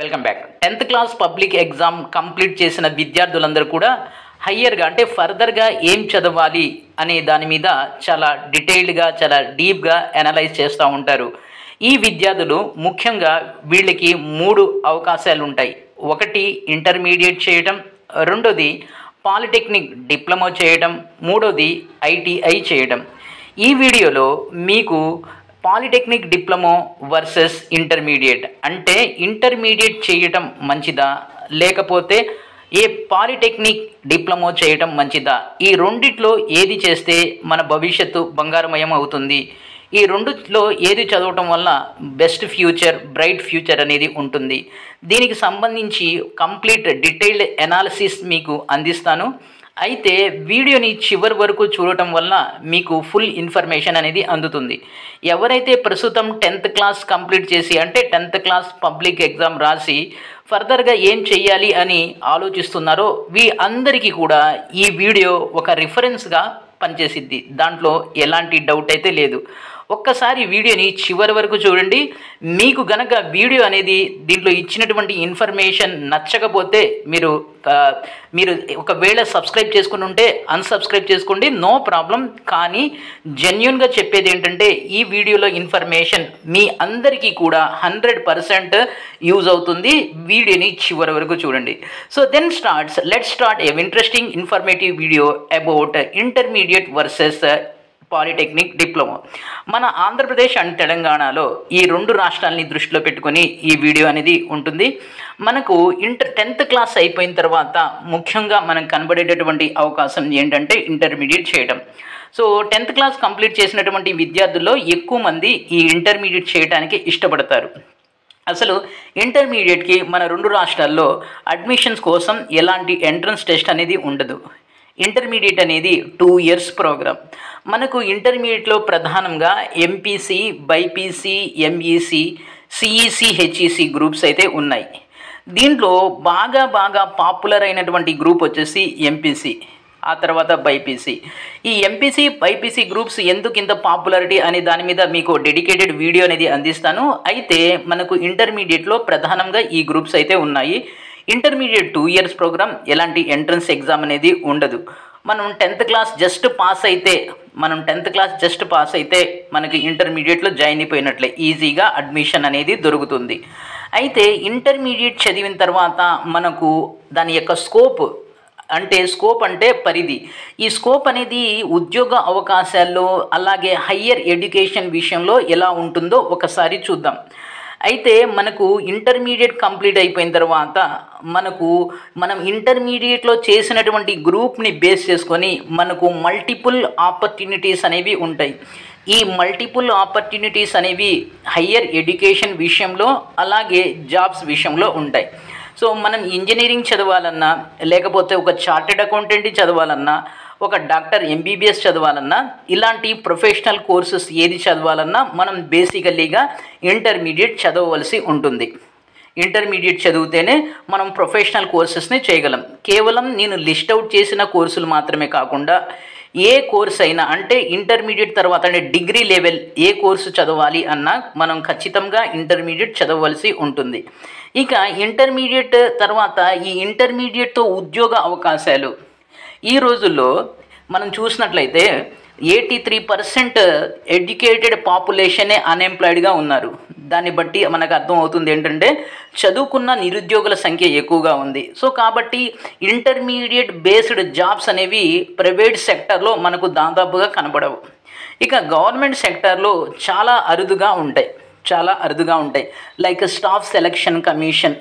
Welcome back. 10th class public exam complete చేసిన విద్యార్థులందరూ కూడా హయ్యర్గా అంటే ఫర్దర్గా ఏం చదవాలి అనే దాని మీద చాలా డీటెయిల్డ్గా చాలా డీప్గా అనలైజ్ చేస్తూ ఉంటారు. ఈ విద్యార్థులు ముఖ్యంగా వీళ్ళకి 3 అవకాశాలు ఉంటాయి. ఒకటి ఇంటర్మీడియట్ చేయటం, రెండోది పాలిటెక్నిక్ డిప్లొమా చేయటం, మూడోది ఐటీఐ చేయటం. ఈ వీడియోలో మీకు పాలిటెక్నిక్ డిప్లొమా వర్సెస్ ఇంటర్మీడియట్ అంటే ఇంటర్మీడియట్ చేయటం మంచిదా లేకపోతే పాలిటెక్నిక్ డిప్లొమా చేయటం మంచిదా, ఈ రెండిట్లో ఏది చేస్తే మన భవిష్యత్తు బంగారమయం అవుతుంది, ఈ రెండిట్లో ఏది చదవటం వల్ల బెస్ట్ ఫ్యూచర్ బ్రైట్ ఫ్యూచర్ అనేది ఉంటుంది, దీనికి సంబంధించి కంప్లీట్ డీటెయిల్డ్ అనాలిసిస్ మీకు అందిస్తాను. అయితే వీడియోని చివరి వరకు చూడటం వల్ల మీకు ఫుల్ ఇన్ఫర్మేషన్ అనేది అందుతుంది. ఎవరైతే ప్రస్తుతం 10th క్లాస్ కంప్లీట్ చేసి అంటే 10th క్లాస్ పబ్లిక్ ఎగ్జామ్ రాసి ఫర్దర్గా ఏం చెయ్యాలి అని ఆలోచిస్తున్నారో అందరికీ కూడా ఈ వీడియో ఒక రిఫరెన్స్గా పనిచేసిద్ది. దాంట్లో ఎలాంటి డౌట్ అయితే లేదు. ఒక్కసారి వీడియోని చివరి వరకు చూడండి. మీకు గనక వీడియో అనేది దీంట్లో ఇచ్చినటువంటి ఇన్ఫర్మేషన్ నచ్చకపోతే మీరు ఒకవేళ సబ్స్క్రైబ్ చేసుకుని ఉంటే అన్సబ్స్క్రైబ్ చేసుకోండి, నో ప్రాబ్లం. కానీ జెన్యున్గా చెప్పేది ఏంటంటే ఈ వీడియోలో ఇన్ఫర్మేషన్ మీ అందరికీ కూడా 100% యూజ్ అవుతుంది. వీడియోని చివరి వరకు చూడండి. So then let's start A interesting informative video about intermediate versus polytechnic diploma. మన ఆంధ్రప్రదేశ్ అండ్ తెలంగాణలో ఈ 2 రాష్ట్రాలని దృష్టిలో పెట్టుకొని ఈ వీడియో అనేది ఉంటుంది. మనకు 10th క్లాస్ అయిపోయిన తర్వాత ముఖ్యంగా మనకు కనబడేటటువంటి అవకాశం ఏంటంటే ఇంటర్మీడియట్ చేయడం. సో 10th క్లాస్ కంప్లీట్ చేసినటువంటి విద్యార్థుల్లో ఎక్కువ మంది ఈ ఇంటర్మీడియట్ చేయడానికి ఇష్టపడతారు. అసలు ఇంటర్మీడియట్కి మన 2 రాష్ట్రాల్లో అడ్మిషన్స్ కోసం ఎలాంటి ఎంట్రన్స్ టెస్ట్ అనేది ఉండదు. ఇంటర్మీడియట్ అనేది 2 years ప్రోగ్రామ్. మనకు ఇంటర్మీడియట్లో ప్రధానంగా MPC, BiPC, MEC, CEC, HEC groups అయితే ఉన్నాయి. దీంట్లో బాగా పాపులర్ అయినటువంటి గ్రూప్ వచ్చేసి ఎంపీసీ, ఆ తర్వాత బైపీసీ. ఈ ఎంపీసీ బైపీసీ గ్రూప్స్ ఎందుకు ఇంత పాపులారిటీ అనే దాని మీద మీకు డెడికేటెడ్ వీడియో అనేది అందిస్తాను. అయితే మనకు ఇంటర్మీడియట్లో ప్రధానంగా ఈ గ్రూప్స్ అయితే ఉన్నాయి. ఇంటర్మీడియట్ 2 years ప్రోగ్రామ్, ఎలాంటి ఎంట్రన్స్ ఎగ్జామ్ అనేది ఉండదు. మనం 10th క్లాస్ జస్ట్ పాస్ అయితే మనకి ఇంటర్మీడియట్లో జాయిన్ అయిపోయినట్లే, ఈజీగా అడ్మిషన్ అనేది దొరుకుతుంది. అయితే ఇంటర్మీడియట్ చదివిన తర్వాత మనకు దాని యొక్క స్కోప్ అంటే పరిధి, ఈ స్కోప్ అనేది ఉద్యోగ అవకాశాల్లో అలాగే హయ్యర్ ఎడ్యుకేషన్ విషయంలో ఎలా ఉంటుందో ఒకసారి చూద్దాం. అయితే మనకు ఇంటర్మీడియట్ కంప్లీట్ అయిపోయిన తర్వాత మనం ఇంటర్మీడియట్లో చేసినటువంటి గ్రూప్ని బేస్ చేసుకొని మనకు మల్టిపుల్ ఆపర్చునిటీస్ అనేవి ఉంటాయి. ఈ మల్టిపుల్ ఆపర్చునిటీస్ అనేవి హయ్యర్ ఎడ్యుకేషన్ విషయంలో అలాగే జాబ్స్ విషయంలో ఉంటాయి. సో మనం ఇంజనీరింగ్ చదవాలన్నా లేకపోతే ఒక చార్టెడ్ అకౌంటెంట్ చదవాలన్నా ఒక డాక్టర్ ఎంబీబీఎస్ చదవాలన్నా ఇలాంటి ప్రొఫెషనల్ కోర్సెస్ ఏది చదవాలన్నా మనం బేసికల్లీగా ఇంటర్మీడియట్ చదవవలసి ఉంటుంది. ఇంటర్మీడియట్ చదివితేనే మనం ప్రొఫెషనల్ కోర్సెస్ని చేయగలం. కేవలం నేను లిస్ట్ అవుట్ చేసిన కోర్సులు మాత్రమే కాకుండా ఏ కోర్స్ అయినా అంటే ఇంటర్మీడియట్ తర్వాత అంటే డిగ్రీ లెవెల్ ఏ కోర్సు చదవాలి అన్నా మనం ఖచ్చితంగా ఇంటర్మీడియట్ చదవవలసి ఉంటుంది. ఇక ఇంటర్మీడియట్ తర్వాత ఈ ఇంటర్మీడియట్తో ఉద్యోగ అవకాశాలు ఈ రోజుల్లో మనం చూసినట్లయితే 83% ఎడ్యుకేటెడ్ పాపులేషనే అన్ఎంప్లాయిడ్గా ఉన్నారు. దాన్ని బట్టి మనకు అర్థం అవుతుంది ఏంటంటే చదువుకున్న నిరుద్యోగుల సంఖ్య ఎక్కువగా ఉంది. సో కాబట్టి ఇంటర్మీడియట్ బేస్డ్ జాబ్స్ అనేవి ప్రైవేట్ సెక్టర్లో మనకు దాదాపుగా కనబడవు. ఇక గవర్నమెంట్ సెక్టర్లో చాలా అరుదుగా ఉంటాయి. Like staff selection commission.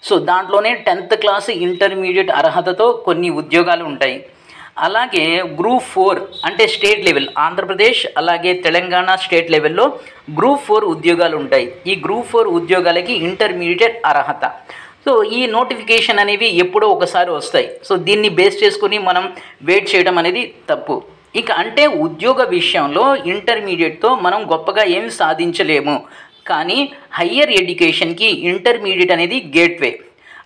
So దాంట్లోనే 10th క్లాస్ ఇంటర్మీడియట్ అర్హతతో కొన్ని ఉద్యోగాలు ఉంటాయి. అలాగే గ్రూప్ 4 అంటే స్టేట్ లెవెల్, ఆంధ్రప్రదేశ్ అలాగే తెలంగాణ స్టేట్ లెవెల్లో గ్రూప్ 4 ఉద్యోగాలు ఉంటాయి. ఈ గ్రూప్ 4 ఉద్యోగాలకి ఇంటర్మీడియట్ అర్హత. సో ఈ నోటిఫికేషన్ అనేవి ఎప్పుడో ఒకసారి వస్తాయి. సో దీన్ని బేస్ చేసుకుని మనం వెయిట్ చేయడం అనేది తప్పు. ఇక అంటే ఉద్యోగ విషయంలో ఇంటర్మీడియట్తో మనం గొప్పగా ఏమి సాధించలేము. కానీ హయ్యర్ ఎడ్యుకేషన్కి ఇంటర్మీడియట్ అనేది గేట్వే.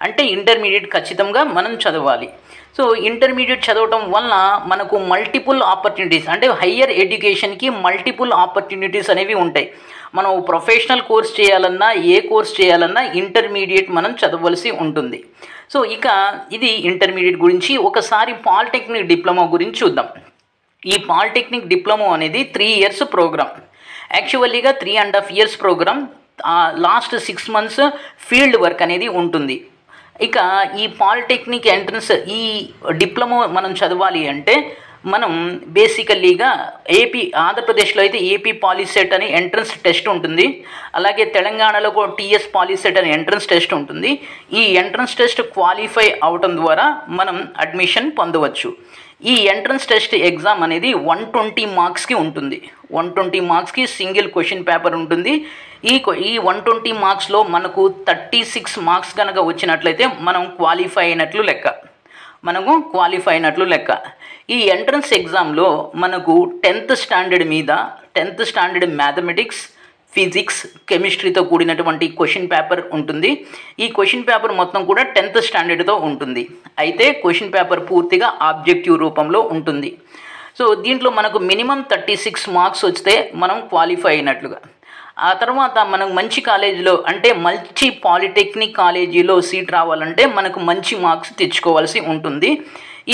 అంటే ఇంటర్మీడియట్ ఖచ్చితంగా మనం చదవాలి. సో ఇంటర్మీడియట్ చదవటం వలన మనకు మల్టిపుల్ ఆపర్చునిటీస్, అంటే హయ్యర్ ఎడ్యుకేషన్కి మల్టిపుల్ ఆపర్చునిటీస్ అనేవి ఉంటాయి. మనం ప్రొఫెషనల్ కోర్స్ చేయాలన్నా, ఏ కోర్స్ చేయాలన్నా ఇంటర్మీడియట్ మనం చదవలసి ఉంటుంది. సో ఇక ఇది ఇంటర్మీడియట్ గురించి. ఒకసారి పాలిటెక్నిక్ డిప్లొమా గురించి చూద్దాం. ఈ పాలిటెక్నిక్ డిప్లొమా అనేది 3 ఇయర్స్ ప్రోగ్రామ్. యాక్చువల్లీగా 3.5 years programme. Last 6 months field work అనేది ఉంటుంది. ఇక ఈ పాలిటెక్నిక్ ఎంట్రన్స్, ఈ డిప్లొమా మనం చదవాలి అంటే మనం బేసికల్లీగా ఆంధ్రప్రదేశ్లో అయితే ఏపీ పాలిసెట్ అని ఎంట్రన్స్ టెస్ట్ ఉంటుంది. అలాగే తెలంగాణలో టీఎస్ పాలిసెట్ అని ఎంట్రన్స్ టెస్ట్ ఉంటుంది. ఈ ఎంట్రన్స్ టెస్ట్ క్వాలిఫై అవటం ద్వారా మనం అడ్మిషన్ పొందవచ్చు. ఈ ఎంట్రన్స్ టెస్ట్ ఎగ్జామ్ అనేది 120 మార్క్స్కి ఉంటుంది. 120 మార్క్స్కి సింగిల్ క్వశ్చన్ పేపర్ ఉంటుంది. ఈ 120 మార్క్స్లో మనకు 36 మార్క్స్ కనుక వచ్చినట్లయితే మనం క్వాలిఫై అయినట్లు లెక్క. ఈ ఎంట్రన్స్ ఎగ్జామ్లో మనకు 10th స్టాండర్డ్ మీద 10th స్టాండర్డ్ మ్యాథమెటిక్స్, ఫిజిక్స్, కెమిస్ట్రీతో కూడినటువంటి క్వశ్చన్ పేపర్ ఉంటుంది. ఈ క్వశ్చన్ పేపర్ మొత్తం కూడా 10th స్టాండర్డ్తో ఉంటుంది. అయితే క్వశ్చన్ పేపర్ పూర్తిగా ఆబ్జెక్టివ్ రూపంలో ఉంటుంది. సో దీంట్లో మనకు మినిమం 36 మార్క్స్ వస్తే మనం క్వాలిఫై అయినట్లుగా. ఆ తర్వాత మనం మంచి కాలేజీలో, అంటే మంచి పాలిటెక్నిక్ కాలేజీలో సీట్ రావాలంటే మనకు మంచి మార్క్స్ తెచ్చుకోవాల్సి ఉంటుంది.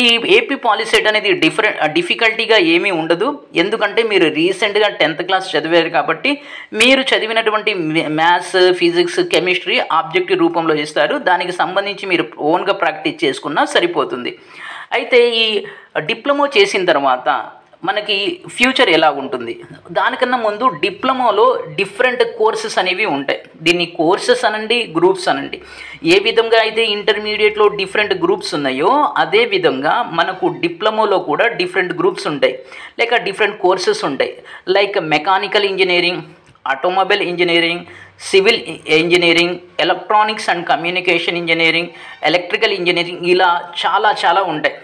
ఈ ఏపీ పాలిసెట్ అనేది డిఫికల్టీగా ఏమీ ఉండదు. ఎందుకంటే మీరు రీసెంట్గా 10th క్లాస్ చదివారు కాబట్టి మీరు చదివినటువంటి మ్యాథ్స్, ఫిజిక్స్, కెమిస్ట్రీ ఆబ్జెక్టివ్ రూపంలో ఇస్తారు. దానికి సంబంధించి మీరు ఓన్గా ప్రాక్టీస్ చేసుకున్నా సరిపోతుంది. అయితే ఈ డిప్లొమా చేసిన తర్వాత మనకి ఫ్యూచర్ ఎలా ఉంటుంది? దానికన్నా ముందు డిప్లొమాలో డిఫరెంట్ కోర్సెస్ అనేవి ఉంటాయి. దీన్ని కోర్సెస్ అనండి, గ్రూప్స్ అనండి. ఏ విధంగా అయితే ఇంటర్మీడియట్లో డిఫరెంట్ గ్రూప్స్ ఉన్నాయో అదే విధంగా మనకు డిప్లొమాలో కూడా డిఫరెంట్ గ్రూప్స్ ఉంటాయి, లేక డిఫరెంట్ కోర్సెస్ ఉంటాయి. Like mechanical engineering, automobile engineering, civil engineering, electronics and communication engineering, electrical engineering, ఇలా చాలా ఉంటాయి.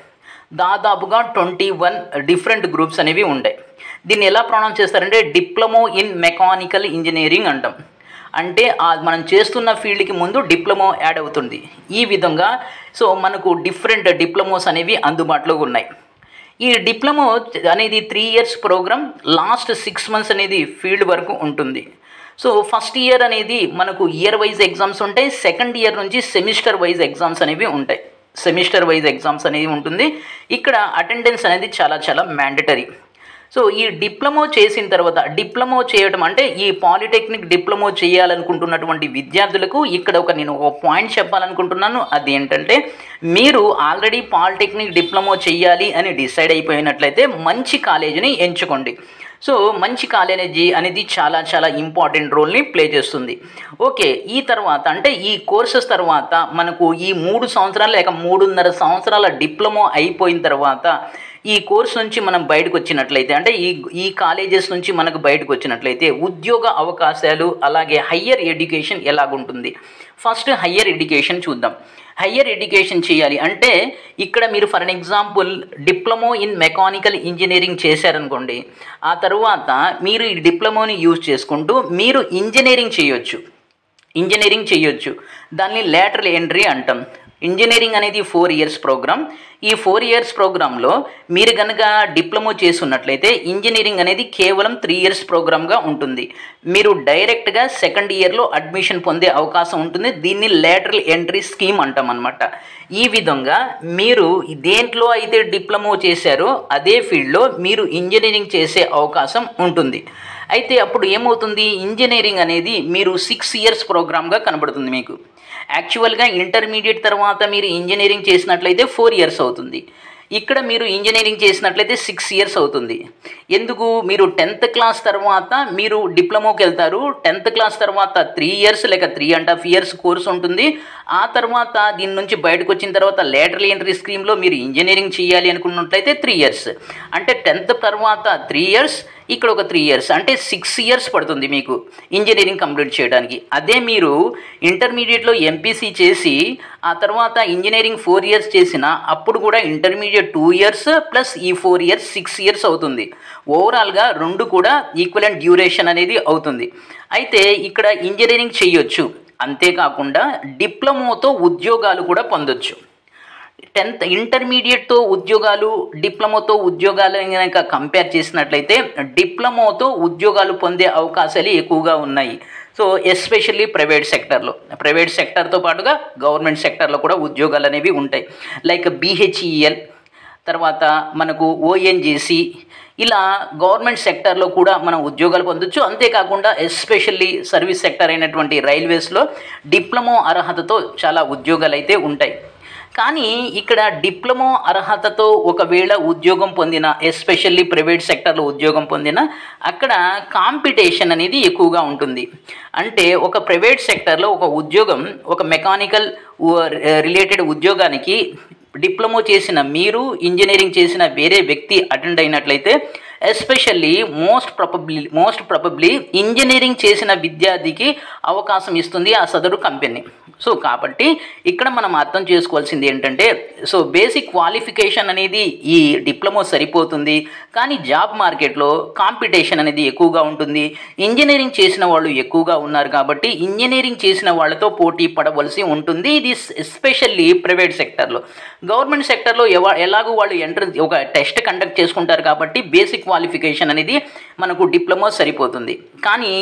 దాదాపుగా 21 డిఫరెంట్ గ్రూప్స్ అనేవి ఉంటాయి. దీన్ని ఎలా ప్రొనౌన్స్ చేస్తారంటే డిప్లొమా ఇన్ మెకానికల్ ఇంజనీరింగ్ అంటాం. అంటే మనం చేస్తున్న ఫీల్డ్కి ముందు డిప్లొమా యాడ్ అవుతుంది. ఈ విధంగా సో మనకు డిఫరెంట్ డిప్లొమాస్ అనేవి అందుబాటులో ఉన్నాయి. ఈ డిప్లొమా అనేది 3 ఇయర్స్ ప్రోగ్రామ్. లాస్ట్ 6 మంత్స్ అనేది ఫీల్డ్ వర్క్ ఉంటుంది. సో ఫస్ట్ ఇయర్ అనేది మనకు ఇయర్ వైజ్ ఎగ్జామ్స్ ఉంటాయి. సెకండ్ ఇయర్ నుంచి సెమిస్టర్ వైజ్ ఎగ్జామ్స్ అనేవి ఉంటాయి. ఉంటుంది. ఇక్కడ అటెండెన్స్ అనేది చాలా మ్యాండటరీ. సో ఈ డిప్లొమా చేసిన తర్వాత, డిప్లొమా చేయడం అంటే ఈ పాలిటెక్నిక్ డిప్లొమా చేయాలనుకుంటున్నటువంటి విద్యార్థులకు ఇక్కడ నేను ఒక పాయింట్ చెప్పాలనుకుంటున్నాను. అది ఏంటంటే మీరు ఆల్రెడీ పాలిటెక్నిక్ డిప్లొమా చేయాలి అని డిసైడ్ అయిపోయినట్లయితే మంచి కాలేజీని ఎంచుకోండి. సో మంచి కాలేజీ అనేది చాలా ఇంపార్టెంట్ రోల్ని ప్లే చేస్తుంది. ఓకే, ఈ తర్వాత అంటే ఈ కోర్సెస్ తర్వాత మనకు ఈ 3 సంవత్సరాలు లేక 3.5 సంవత్సరాల డిప్లొమా అయిపోయిన తర్వాత ఈ కోర్స్ నుంచి మనం బయటకు వచ్చినట్లయితే, అంటే ఈ కాలేజెస్ నుంచి మనకు బయటకు వచ్చినట్లయితే ఉద్యోగ అవకాశాలు, అలాగే హయ్యర్ ఎడ్యుకేషన్ ఎలాగుంటుంది. ఫస్ట్ హయ్యర్ ఎడ్యుకేషన్ చూద్దాం. హయ్యర్ ఎడ్యుకేషన్ చేయాలి అంటే ఇక్కడ మీరు for example diploma in mechanical engineering చేశారనుకోండి, ఆ తర్వాత మీరు ఈ డిప్లొమాని యూజ్ చేసుకుంటూ మీరు ఇంజనీరింగ్ చేయొచ్చు. దాన్ని లేటరల్ ఎంట్రీ అంటాం. ఇంజనీరింగ్ అనేది 4 ఇయర్స్ ప్రోగ్రామ్. ఈ 4 ఇయర్స్ ప్రోగ్రాంలో మీరు కనుక డిప్లొమా చేస్తున్నట్లయితే ఇంజనీరింగ్ అనేది కేవలం 3 ఇయర్స్ ప్రోగ్రామ్గా ఉంటుంది. మీరు డైరెక్ట్గా సెకండ్ ఇయర్లో అడ్మిషన్ పొందే అవకాశం ఉంటుంది. దీన్ని లేటరల్ ఎంట్రీ స్కీమ్ అంటాం అన్నమాట. ఈ విధంగా మీరు దేంట్లో అయితే డిప్లొమా చేశారో అదే ఫీల్డ్లో మీరు ఇంజనీరింగ్ చేసే అవకాశం ఉంటుంది. అయితే అప్పుడు ఏమవుతుంది, ఇంజనీరింగ్ అనేది మీరు 6 ఇయర్స్ ప్రోగ్రామ్గా కనబడుతుంది మీకు. యాక్చువల్గా ఇంటర్మీడియట్ తర్వాత మీరు ఇంజనీరింగ్ చేసినట్లయితే 4 ఇయర్స్ అవుతుంది. ఇక్కడ మీరు ఇంజనీరింగ్ చేసినట్లయితే 6 ఇయర్స్ అవుతుంది. ఎందుకు, మీరు 10th క్లాస్ తర్వాత మీరు డిప్లొమాకి వెళ్తారు. 10th క్లాస్ తర్వాత 3 ఇయర్స్ లేక 3.5 ఇయర్స్ కోర్స్ ఉంటుంది. ఆ తర్వాత దీని నుంచి బయటకు వచ్చిన తర్వాత లేటరల్ ఎంట్రీ స్కీమ్లో మీరు ఇంజనీరింగ్ చేయాలి అనుకున్నట్లయితే 3 ఇయర్స్. అంటే 10th తర్వాత 3 ఇయర్స్, ఇక్కడ ఒక 3 ఇయర్స్, అంటే 6 ఇయర్స్ పడుతుంది మీకు ఇంజనీరింగ్ కంప్లీట్ చేయడానికి. అదే మీరు ఇంటర్మీడియట్లో ఎంపీసీ చేసి ఆ తర్వాత ఇంజనీరింగ్ 4 ఇయర్స్ చేసిన అప్పుడు కూడా ఇంటర్మీడియట్ 2 ఇయర్స్ ప్లస్ ఈ 4 ఇయర్స్ 6 ఇయర్స్ అవుతుంది. ఓవరాల్గా 2 కూడా ఈక్వలెంట్ డ్యూరేషన్ అనేది అవుతుంది. అయితే ఇక్కడ ఇంజనీరింగ్ చేయొచ్చు. అంతేకాకుండా డిప్లొమాతో ఉద్యోగాలు కూడా పొందొచ్చు. 10th ఇంటర్మీడియట్తో ఉద్యోగాలు, డిప్లొమాతో ఉద్యోగాలు కనుక కంపేర్ చేసినట్లయితే డిప్లొమాతో ఉద్యోగాలు పొందే అవకాశాలు ఎక్కువగా ఉన్నాయి. సో ఎస్పెషల్లీ ప్రైవేట్ సెక్టర్తో పాటుగా గవర్నమెంట్ సెక్టర్లో కూడా ఉద్యోగాలు అనేవి ఉంటాయి. లైక్ BHEL, తర్వాత మనకు ONGC, ఇలా గవర్నమెంట్ సెక్టర్లో కూడా మనం ఉద్యోగాలు పొందొచ్చు. అంతేకాకుండా ఎస్పెషల్లీ సర్వీస్ సెక్టర్ అయినటువంటి రైల్వేస్లో డిప్లొమా అర్హతతో చాలా ఉద్యోగాలు అయితే ఉంటాయి. కానీ ఇక్కడ డిప్లొమా అర్హతతో ఒకవేళ ఉద్యోగం పొందిన, ఎస్పెషల్లీ ప్రైవేట్ సెక్టర్లో ఉద్యోగం పొందిన, అక్కడ కాంపిటీషన్ అనేది ఎక్కువగా ఉంటుంది. అంటే ఒక ప్రైవేట్ సెక్టర్లో ఒక ఉద్యోగం, ఒక మెకానికల్ రిలేటెడ్ ఉద్యోగానికి డిప్లొమా చేసిన మీరు, ఇంజనీరింగ్ చేసిన వేరే వ్యక్తి అటెండ్ అయినట్లయితే ఎస్పెషల్లీ మోస్ట్ ప్రాబబ్లీ ఇంజనీరింగ్ చేసిన విద్యార్థికి అవకాశం ఇస్తుంది ఆ సదరు కంపెనీ. సో కాబట్టి ఇక్కడ మనం అర్థం చేసుకోవాల్సింది ఏంటంటే, సో బేసిక్ క్వాలిఫికేషన్ అనేది ఈ డిప్లొమా సరిపోతుంది, కానీ జాబ్ మార్కెట్లో కాంపిటీషన్ అనేది ఎక్కువగా ఉంటుంది. ఇంజనీరింగ్ చేసిన వాళ్ళు ఎక్కువగా ఉన్నారు కాబట్టి ఇంజనీరింగ్ చేసిన వాళ్ళతో పోటీ పడవలసి ఉంటుంది. ఇది ఎస్పెషల్లీ ప్రైవేట్ సెక్టర్లో. గవర్నమెంట్ సెక్టర్లో ఎలాగో వాళ్ళు ఒక టెస్ట్ కండక్ట్ చేసుకుంటారు కాబట్టి బేసిక్ క్వాలిఫికేషన్ అనేది మనకు డిప్లొమా సరిపోతుంది. కానీ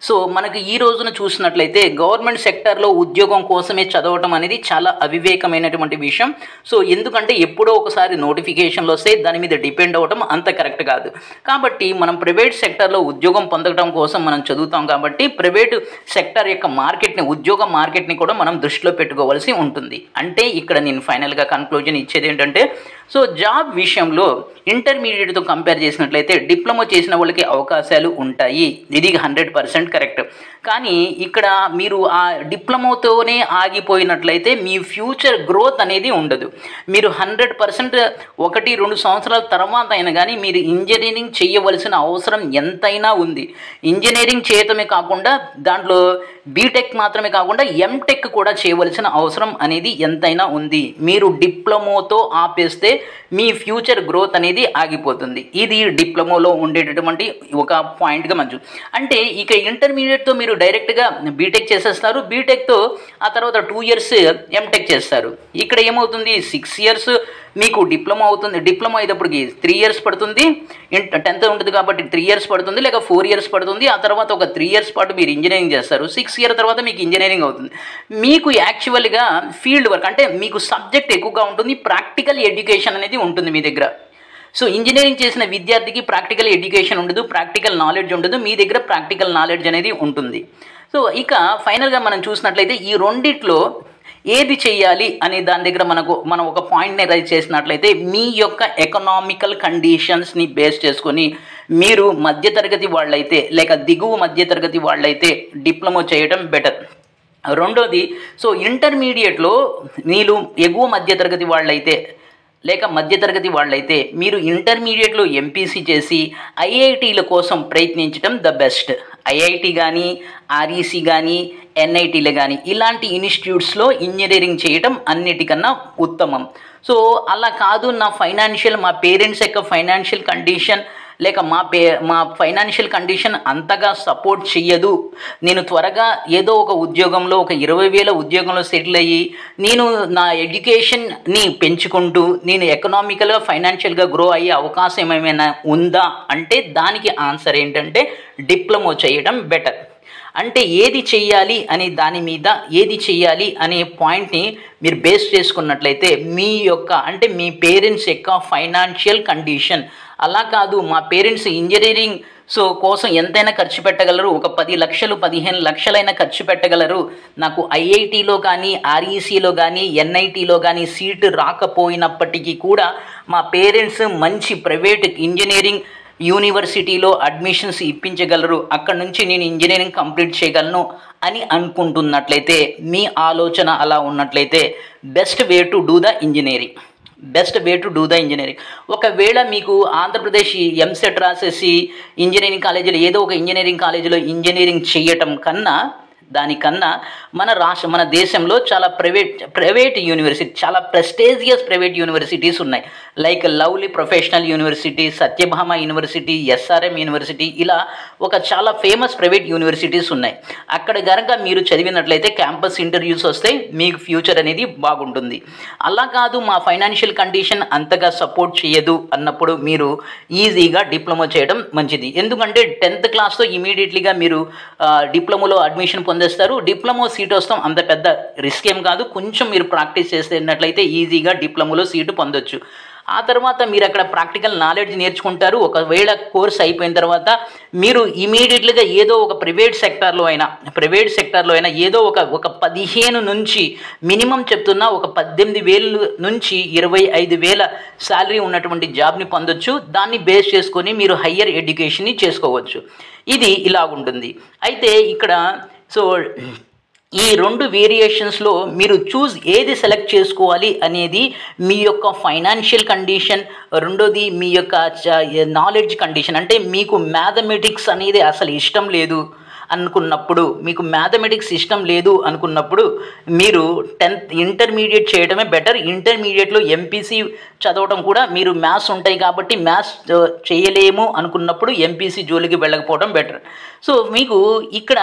సో మనకు ఈ రోజున చూసినట్లయితే గవర్నమెంట్ సెక్టర్లో ఉద్యోగం కోసమే చదవటం అనేది చాలా అవివేకమైనటువంటి విషయం. సో ఎందుకంటే ఎప్పుడో ఒకసారి నోటిఫికేషన్లు వస్తే దాని మీద డిపెండ్ అవ్వడం అంత కరెక్ట్ కాదు. కాబట్టి మనం ప్రైవేట్ సెక్టర్లో ఉద్యోగం పొందడం కోసం మనం చదువుతాం కాబట్టి ప్రైవేటు సెక్టర్ యొక్క ఉద్యోగ మార్కెట్ని కూడా మనం దృష్టిలో పెట్టుకోవాల్సి ఉంటుంది. అంటే ఇక్కడ నేను ఫైనల్గా కన్క్లూజన్ ఇచ్చేది ఏంటంటే, సో జాబ్ విషయంలో ఇంటర్మీడియట్తో కంపేర్ చేసినట్లయితే డిప్లొమా చేసిన వాళ్ళకి అవకాశాలు ఉంటాయి. ఇది 100% కరెక్ట్. కానీ ఇక్కడ మీరు ఆ డిప్లొమాతోనే ఆగిపోయినట్లయితే మీ ఫ్యూచర్ గ్రోత్ అనేది ఉండదు. మీరు 100% 1-2 సంవత్సరాల తర్వాత అయినా కానీ మీరు ఇంజనీరింగ్ చేయవలసిన అవసరం ఎంతైనా ఉంది. ఇంజనీరింగ్ చేయటమే కాకుండా దాంట్లో బీటెక్ మాత్రమే కాకుండా ఎంటెక్ కూడా చేయవలసిన అవసరం అనేది ఎంతైనా ఉంది. మీరు డిప్లొమాతో ఆపేస్తే మీ ఫ్యూచర్ గ్రోత్ అనేది ఆగిపోతుంది. ఇది డిప్లొమాలో ఉండేటటువంటి ఒక పాయింట్గా మంచి. అంటే ఇక ఇంటర్మీడియట్తో మీరు డైరెక్ట్గా బీటెక్ చేసేస్తారు, బీటెక్తో ఆ తర్వాత 2 years ఎంటెక్ చేస్తారు. ఇక్కడ ఏమవుతుంది, 6 years మీకు డిప్లొమా అవుతుంది. డిప్లొమా అయ్యేటప్పటికి 3 years పడుతుంది. 10th ఉంటుంది కాబట్టి 3 years పడుతుంది, లేక 4 years పడుతుంది. ఆ తర్వాత ఒక 3 years పాటు మీరు ఇంజనీరింగ్ చేస్తారు. 6 years తర్వాత మీకు ఇంజనీరింగ్ అవుతుంది. మీకు యాక్చువల్గా ఫీల్డ్ వర్క్ అంటే మీకు సబ్జెక్ట్ ఎక్కువగా ఉంటుంది, ప్రాక్టికల్ ఎడ్యుకేషన్ అనేది ఉంటుంది మీ దగ్గర. సో ఇంజనీరింగ్ చేసిన విద్యార్థికి ప్రాక్టికల్ ఎడ్యుకేషన్ ఉండదు, ప్రాక్టికల్ నాలెడ్జ్ ఉండదు. మీ దగ్గర ప్రాక్టికల్ నాలెడ్జ్ అనేది ఉంటుంది. సో ఇక ఫైనల్గా మనం చూసినట్లయితే ఈ రెండిట్లో ఏది చేయాలి అనే దాని దగ్గర మనం ఒక పాయింట్ని రైజ్ చేసినట్లయితే మీ యొక్క ఎకనామికల్ కండిషన్స్ని బేస్ చేసుకొని మీరు మధ్యతరగతి వాళ్ళైతే లేక దిగువ మధ్యతరగతి వాళ్ళైతే డిప్లొమా చేయడం బెటర్. రెండోది, సో ఇంటర్మీడియట్లో మీరు ఎగువ మధ్యతరగతి వాళ్ళైతే లేక మధ్యతరగతి వాళ్ళైతే మీరు ఇంటర్మీడియట్లో ఎంపీసీ చేసి ఐఐటీల కోసం ప్రయత్నించడం ద బెస్ట్. ఐఐటి కానీ, REC కానీ, NITలు కానీ ఇలాంటి ఇన్స్టిట్యూట్స్లో ఇంజనీరింగ్ చేయటం అన్నిటికన్నా ఉత్తమం. సో అలా కాదు, మా పేరెంట్స్ యొక్క ఫైనాన్షియల్ కండిషన్ లేక మా ఫైనాన్షియల్ కండిషన్ అంతగా సపోర్ట్ చెయ్యదు, నేను త్వరగా ఏదో ఒక ఉద్యోగంలో ఒక 20,000 ఉద్యోగంలో సెటిల్ అయ్యి నేను నా ఎడ్యుకేషన్ని పెంచుకుంటూ నేను ఎకనామికల్గా ఫైనాన్షియల్గా గ్రో అయ్యే అవకాశం ఏమైనా ఉందా అంటే దానికి ఆన్సర్ ఏంటంటే డిప్లొమా చేయడం బెటర్. అంటే ఏది చెయ్యాలి అనే దాని మీద ఏది చెయ్యాలి అనే పాయింట్ని మీరు బేస్ చేసుకున్నట్లయితే మీ పేరెంట్స్ యొక్క ఫైనాన్షియల్ కండిషన్, అలా కాదు మా పేరెంట్స్ ఇంజనీరింగ్ కోసం ఎంతైనా ఖర్చు పెట్టగలరు, ఒక 10 లక్షలు 15 లక్షలైనా ఖర్చు పెట్టగలరు, నాకు ఐఐటీలో కానీ RECలో కానీ NITలో కానీ సీటు రాకపోయినప్పటికీ కూడా మా పేరెంట్స్ మంచి ప్రైవేట్ ఇంజనీరింగ్ యూనివర్సిటీలో అడ్మిషన్స్ ఇప్పించగలరు, అక్కడ నుంచి నేను ఇంజనీరింగ్ కంప్లీట్ చేయగలను అని అనుకుంటున్నట్లయితే, మీ ఆలోచన అలా ఉన్నట్లయితే best way to do the engineering. ఒకవేళ మీకు ఆంధ్రప్రదేశ్ ఎంసెట్ రాసేసి ఇంజనీరింగ్ కాలేజీలో ఏదో ఒక ఇంజనీరింగ్ కాలేజీలో ఇంజనీరింగ్ చేయటం కన్నా దానికన్నా మన దేశంలో చాలా ప్రైవేట్ యూనివర్సిటీ, చాలా ప్రెస్టీజియస్ ప్రైవేట్ యూనివర్సిటీస్ ఉన్నాయి. Like lovely professional university, Satyabhama university, SRM university, ఇలా ఒక చాలా ఫేమస్ ప్రైవేట్ యూనివర్సిటీస్ ఉన్నాయి. అక్కడ కనుక మీరు చదివినట్లయితే క్యాంపస్ ఇంటర్వ్యూస్ వస్తాయి, మీకు ఫ్యూచర్ అనేది బాగుంటుంది. అలా కాదు, మా ఫైనాన్షియల్ కండిషన్ అంతగా సపోర్ట్ చేయదు అన్నప్పుడు మీరు ఈజీగా డిప్లొమా చేయడం మంచిది. ఎందుకంటే 10th క్లాస్తో ఇమీడియట్లీగా మీరు డిప్లొమాలో అడ్మిషన్ పొందేస్తారు. డిప్లొమా సీట్ వస్తాం అంత పెద్ద రిస్క్ ఏం కాదు. కొంచెం మీరు ప్రాక్టీస్ చేస్తున్నట్లయితే ఈజీగా డిప్లొమాలో సీటు పొందొచ్చు. ఆ తర్వాత మీరు అక్కడ ప్రాక్టికల్ నాలెడ్జ్ నేర్చుకుంటారు. ఒకవేళ కోర్స్ అయిపోయిన తర్వాత మీరు ఇమీడియట్లీగా ఏదో ఒక ప్రైవేట్ సెక్టార్లో అయినా ఏదో ఒక 15 నుంచి మినిమం చెప్తున్నా ఒక 18,000 నుంచి 25,000 శాలరీ ఉన్నటువంటి జాబ్ని పొందొచ్చు. దాన్ని బేస్ చేసుకొని మీరు హయ్యర్ ఎడ్యుకేషన్ని చేసుకోవచ్చు. ఇది ఇలా ఉంటుంది. అయితే ఇక్కడ ఈ 2 వేరియేషన్స్లో మీరు ఏది సెలెక్ట్ చేసుకోవాలి అనేది మీ యొక్క ఫైనాన్షియల్ కండిషన్, రెండోది మీ యొక్క నాలెడ్జ్ కండిషన్. అంటే మీకు మ్యాథమెటిక్స్ అనేది అసలు ఇష్టం లేదు అనుకున్నప్పుడు, మీరు 10th ఇంటర్మీడియట్ చేయడమే బెటర్. ఇంటర్మీడియట్లో ఎంపీసీ చదవడం కూడా, మీరు మ్యాథ్స్ ఉంటాయి కాబట్టి మ్యాథ్స్ చేయలేము అనుకున్నప్పుడు ఎంపీసీ జోలికి వెళ్ళకపోవడం బెటర్. సో మీకు ఇక్కడ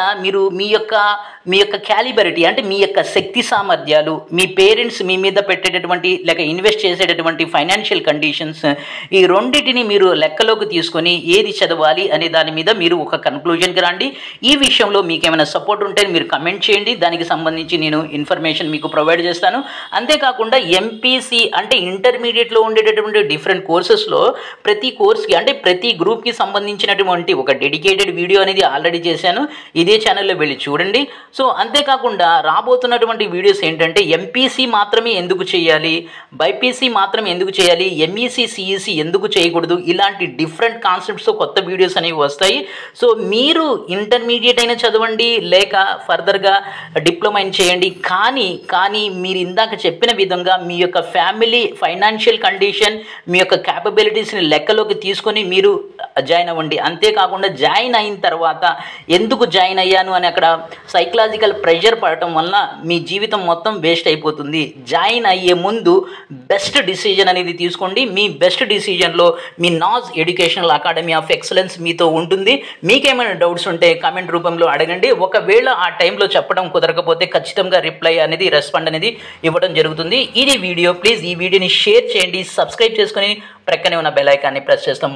మీ యొక్క క్యాలిబరిటీ, అంటే మీ యొక్క శక్తి సామర్థ్యాలు, మీ పేరెంట్స్ మీ మీద పెట్టేటటువంటి లేక ఇన్వెస్ట్ చేసేటటువంటి ఫైనాన్షియల్ కండిషన్స్, ఈ రెండింటిని మీరు లెక్కలోకి తీసుకొని ఏది చదవాలి అనే దాని మీద మీరు ఒక కన్క్లూజన్కి రండి. ఈ విషయంలో మీకు ఏమైనా సపోర్ట్ ఉంటే మీరు కమెంట్ చేయండి, దానికి సంబంధించి నేను ఇన్ఫర్మేషన్ మీకు ప్రొవైడ్ చేస్తాను. అంతేకాకుండా ఎంపీసీ అంటే ఇంటర్మీడియట్లో ఉండేటటువంటి డిఫరెంట్ కోర్సెస్లో ప్రతి కోర్స్కి, అంటే ప్రతి గ్రూప్కి సంబంధించినటువంటి ఒక డెడికేటెడ్ వీడియో అనేది ఆల్రెడీ చేశాను, ఇదే ఛానల్లో వెళ్ళి చూడండి. సో అంతేకాకుండా రాబోతున్నటువంటి వీడియోస్ ఏంటంటే ఎంపీసీ మాత్రమే ఎందుకు చేయాలి, బైపీసీ మాత్రమే ఎందుకు చేయాలి, ఎంఈసీ సిఈసీ ఎందుకు చేయకూడదు, ఇలాంటి డిఫరెంట్ కాన్సెప్ట్స్తో కొత్త వీడియోస్ అనేవి వస్తాయి. సో మీరు ఇంటర్మీడియట్ అయినా చదవండి, లేక ఫర్దర్గా డిప్లొమా అయినా చేయండి. కానీ మీరు ఇందాక చెప్పిన విధంగా మీ యొక్క ఫ్యామిలీ ఫైనాన్షియల్ కండిషన్, మీ యొక్క క్యాపబిలిటీస్ని లెక్కలోకి తీసుకొని మీరు జాయిన్ అవ్వండి. అంతేకాకుండా జాయిన్ అయిన తర్వాత ఎందుకు జాయిన్ అయ్యాను అని అక్కడ సైకలాజికల్ ప్రెషర్ పడటం వలన మీ జీవితం మొత్తం వేస్ట్ అయిపోతుంది. జాయిన్ అయ్యే ముందు బెస్ట్ డిసిజన్ అనేది తీసుకోండి. మీ బెస్ట్ డిసిజన్లో మీ Naz educational academy of excellence మీతో ఉంటుంది. మీకేమైనా డౌట్స్ ఉంటే కామెంట్ రూపంలో అడగండి. ఒకవేళ ఆ టైంలో చెప్పడం కుదరకపోతే ఖచ్చితంగా రెస్పాండ్ అనేది ఇవ్వడం జరుగుతుంది. ఇది వీడియో. ప్లీజ్ ఈ వీడియోని షేర్ చేయండి, సబ్స్క్రైబ్ చేసుకొని ప్రక్కనే ఉన్న బెల్ ఐకాన్ని ప్రెస్ చేస్తాం.